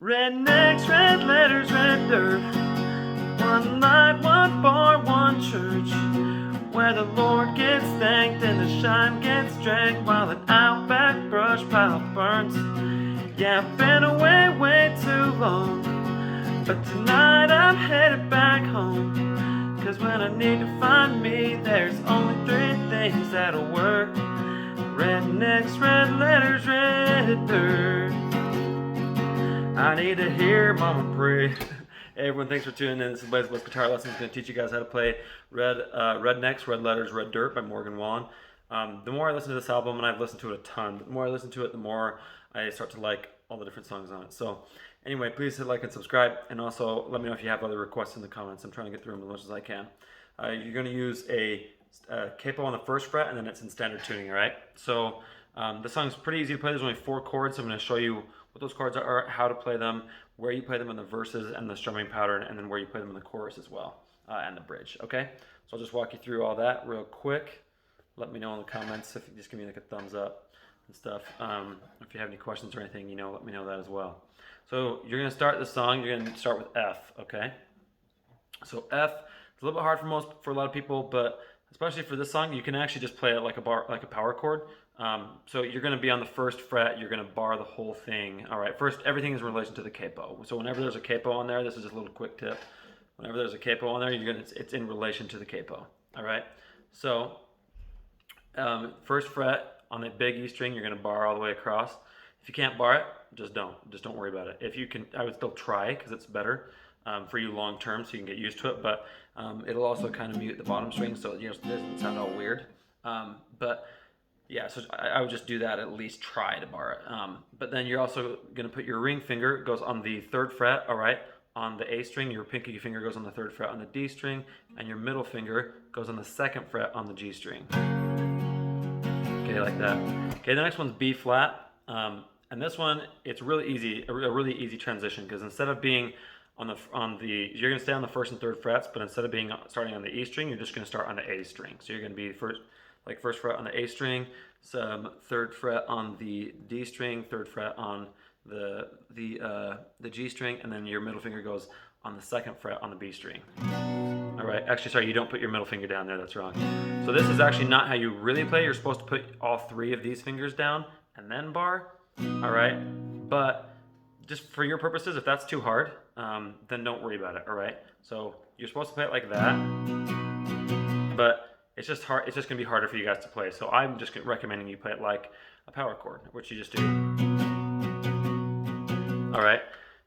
Rednecks, red letters, red dirt. One light, one bar, one church. Where the Lord gets thanked and the shine gets drank while an outback brush pile burns. Yeah, I've been away way too long, but tonight I'm headed back home. Cause when I need to find me, there's only three things that'll work. Rednecks, red letters, red dirt. I need to hear mama pray. Hey everyone, thanks for tuning in. This is Blaze Guitar Lessons. I'm going to teach you guys how to play Rednecks, Red Letters, Red Dirt by Morgan Wallen. The more I listen to this album, and I've listened to it a ton, the more I listen to it, the more I start to like all the different songs on it. So anyway, please hit like and subscribe, and also let me know if you have other requests in the comments. I'm trying to get through them as much as I can. You're going to use a capo on the first fret, and then it's in standard tuning, all right? So the song's pretty easy to play. There's only 4 chords, so I'm going to show you what those chords are, how to play them, where you play them in the verses and the strumming pattern, and then where you play them in the chorus as well, and the bridge, okay? So I'll just walk you through all that real quick. Let me know in the comments if you just give me like a thumbs up and stuff. If you have any questions or anything, let me know that as well. So you're gonna start the song, you're gonna start with F, okay? So F, it's a little bit hard for a lot of people, but especially for this song, you can actually just play it like a power chord. So you're going to be on the first fret, you're going to bar the whole thing. All right, first, everything is in relation to the capo. So whenever there's a capo on there, this is just a little quick tip. Whenever there's a capo on there, it's in relation to the capo. All right, so first fret on the big E string, you're going to bar all the way across. If you can't bar it, just don't worry about it. If you can, I would still try because it's better for you long term, so you can get used to it. But it'll also kind of mute the bottom string, so it doesn't sound all weird. Yeah, so I would just do that, at least try to bar it. But then you're also going to put your ring finger, goes on the 3rd fret, all right, on the A string. Your pinky finger goes on the 3rd fret on the D string, and your middle finger goes on the 2nd fret on the G string. Okay, like that. Okay, the next one's B flat. And this one, it's really easy, a really easy transition, because instead of being you're going to stay on the 1st and 3rd frets, but instead of starting on the E string, you're just going to start on the A string. So you're going to be first fret on the A string, some 3rd fret on the D string, 3rd fret on the G string, and then your middle finger goes on the 2nd fret on the B string. All right, actually, sorry, you don't put your middle finger down there, that's wrong. So this is actually not how you really play. You're supposed to put all 3 of these fingers down and then bar, all right? But just for your purposes, if that's too hard, then don't worry about it, all right? So you're supposed to play it like that, but it's just hard. It's just gonna be harder for you guys to play. So I'm just recommending you play it like a power chord, which you just do. All right,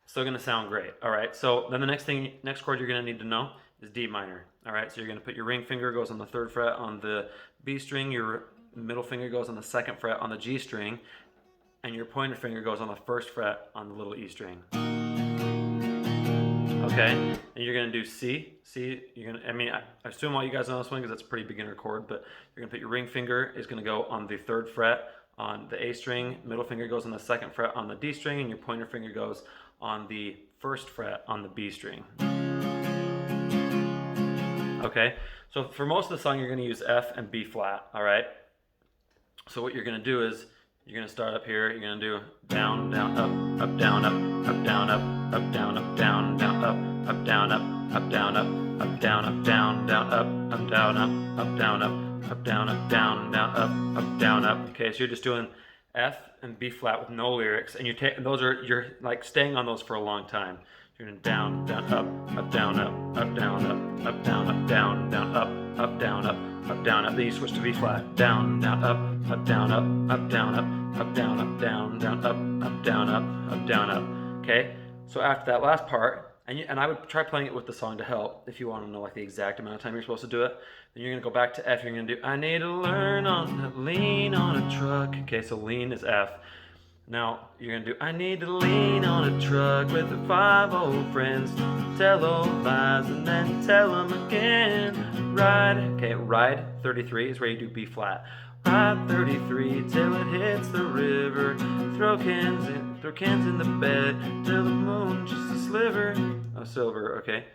still gonna sound great. All right, so then the next chord you're gonna need to know is D minor. All right, so you're gonna put your ring finger goes on the 3rd fret on the B string, your middle finger goes on the 2nd fret on the G string, and your pointer finger goes on the 1st fret on the little E string. Okay, and you're gonna do C. I assume all you guys know this one because that's a pretty beginner chord, but you're gonna put your ring finger is gonna go on the 3rd fret on the A string, middle finger goes on the 2nd fret on the D string, and your pointer finger goes on the 1st fret on the B string. Okay, so for most of the song, you're gonna use F and B flat, all right? So what you're gonna do is, you're gonna start up here, you're gonna do down, down, up, down, up, down, up, down, up, down, down, up, down, up, down, up, down, up, down, down, up, down, up, down, up, down, up, down, down, up, down, up. Okay, so you're just doing F and B flat with no lyrics, and you're like staying on those for a long time. You're doing down, down, up, down, up, down, up, down, up, down, down, up, down, up, down, up. Then you switch to B flat, down, down, up, down, up, down, up, down, up, down, down, up, down, up, down, up. Okay, so after that last part, and I would try playing it with the song to help if you want to know like the exact amount of time you're supposed to do it. Then you're gonna go back to F. You're gonna do I need to learn on to lean on a truck. Okay, so lean is F. Now you're gonna do I need to lean on a truck with the 5 old friends, tell old lies and then tell them again. Ride, okay, ride 33 is where you do B flat. Ride 33 till it hits the river. Throw cans in the bed till the moon just a sliver of silver. Okay,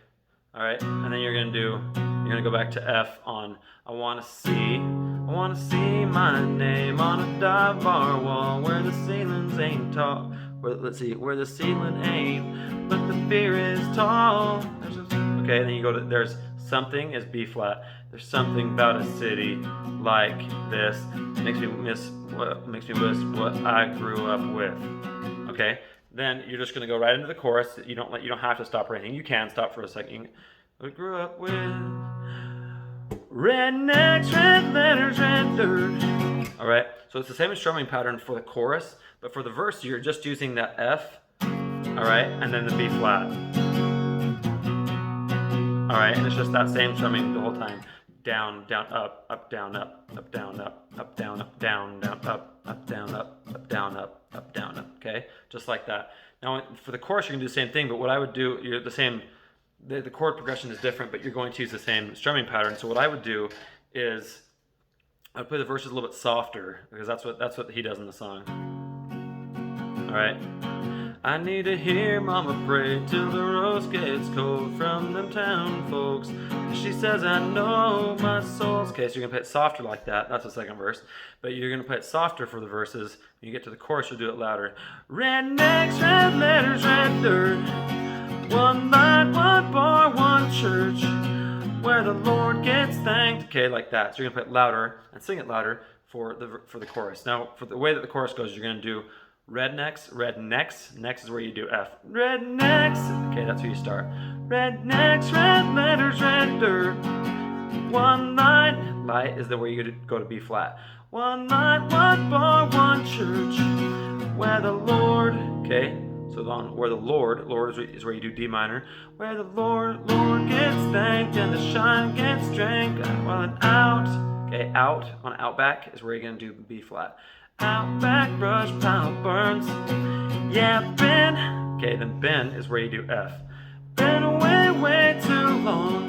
all right, and then you're gonna go back to F on I wanna see my name on a dive bar wall where the ceilings ain't tall, let's see, where the ceiling ain't, but the fear is tall. Okay, then you go to, there's something is B flat. There's something about a city like this. Makes me miss what I grew up with. Okay, then you're just gonna go right into the chorus. You don't have to stop or anything. You can stop for a second. I grew up with rednecks, red letters, red dirt. All right, so it's the same strumming pattern for the chorus, but for the verse you're just using that F. All right, and then the B flat. All right, and it's just that same strumming the whole time. Down, down, up, down, up, down, up, down, up, down, down, up, down, up, down, up, down, up. Okay, just like that. Now for the chorus, you can do the same thing, but what I would do, you're the same. The chord progression is different, but you're going to use the same strumming pattern. So what I would do is I would play the verses a little bit softer because that's what he does in the song. All right. I need to hear Mama pray till the roast gets cold from them town folks. She says I know my soul's. Okay, so you're gonna play it softer like that. That's the second verse. But you're gonna play it softer for the verses. When you get to the chorus, you'll do it louder. Rednecks, red letters, red dirt. One night, one bar, one church, where the Lord gets thanked. Okay, like that. So you're gonna play it louder and sing it louder for the chorus. Now, for the way that the chorus goes, you're gonna do rednecks, rednecks. Next is where you do F. Rednecks. Okay, that's where you start. Rednecks, red letters, red dirt. One night, light is the where you go to B flat. One night, one bar, one church, where the Lord. Okay. So on where the Lord is where you do D minor. Where the Lord gets thanked and the shine gets drank. While an out, okay, out on outback is where you're gonna do B flat. Outback brush pile burns. Yeah, been. Okay, then been is where you do F. Been away way too long.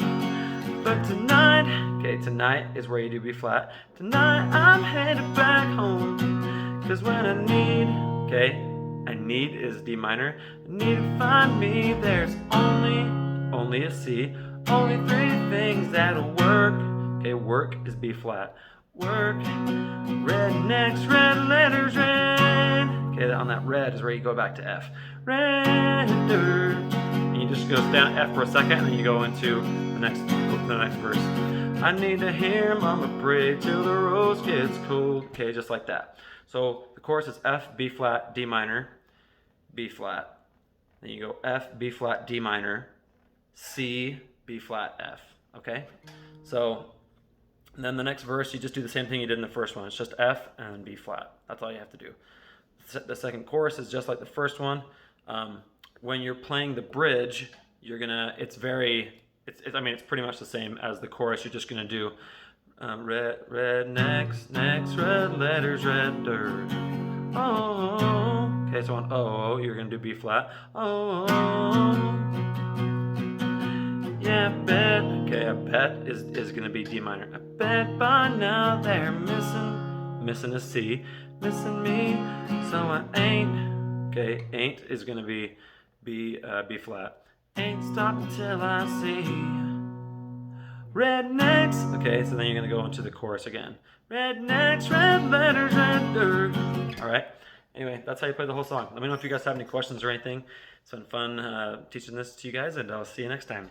But tonight, okay, tonight is where you do B flat. Tonight I'm headed back home. Cause when I need, okay, I need is D minor. I need to find me. There's only a C. Only three things that'll work. Okay, work is B flat. Work. Rednecks, red letters, red. Okay, on that red is where you go back to F. Red dirt. And you just go down F for a second, and then you go into the next verse. I need to hear Mama pray till the roast gets cold. Okay, just like that. So the chorus is F, B flat, D minor, B flat. Then you go F, B flat, D minor, C, B flat, F. Okay? So and then the next verse, you just do the same thing you did in the first one. It's just F and B flat. That's all you have to do. The second chorus is just like the first one. When you're playing the bridge, you're gonna. It's pretty much the same as the chorus. You're just gonna do rednecks, necks, red letters, red dirt. Oh, okay. So on O, you're gonna do B flat. Oh, yeah, bet. Okay, a bet is gonna be D minor. I bet by now they're missing a C, missing me. So I ain't. Okay, ain't is gonna be B flat. Ain't stopped till I see rednecks. Okay, so then you're gonna go into the chorus again. Rednecks, red letters, red dirt. All right. Anyway, that's how you play the whole song. Let me know if you guys have any questions or anything. It's been fun teaching this to you guys, and I'll see you next time.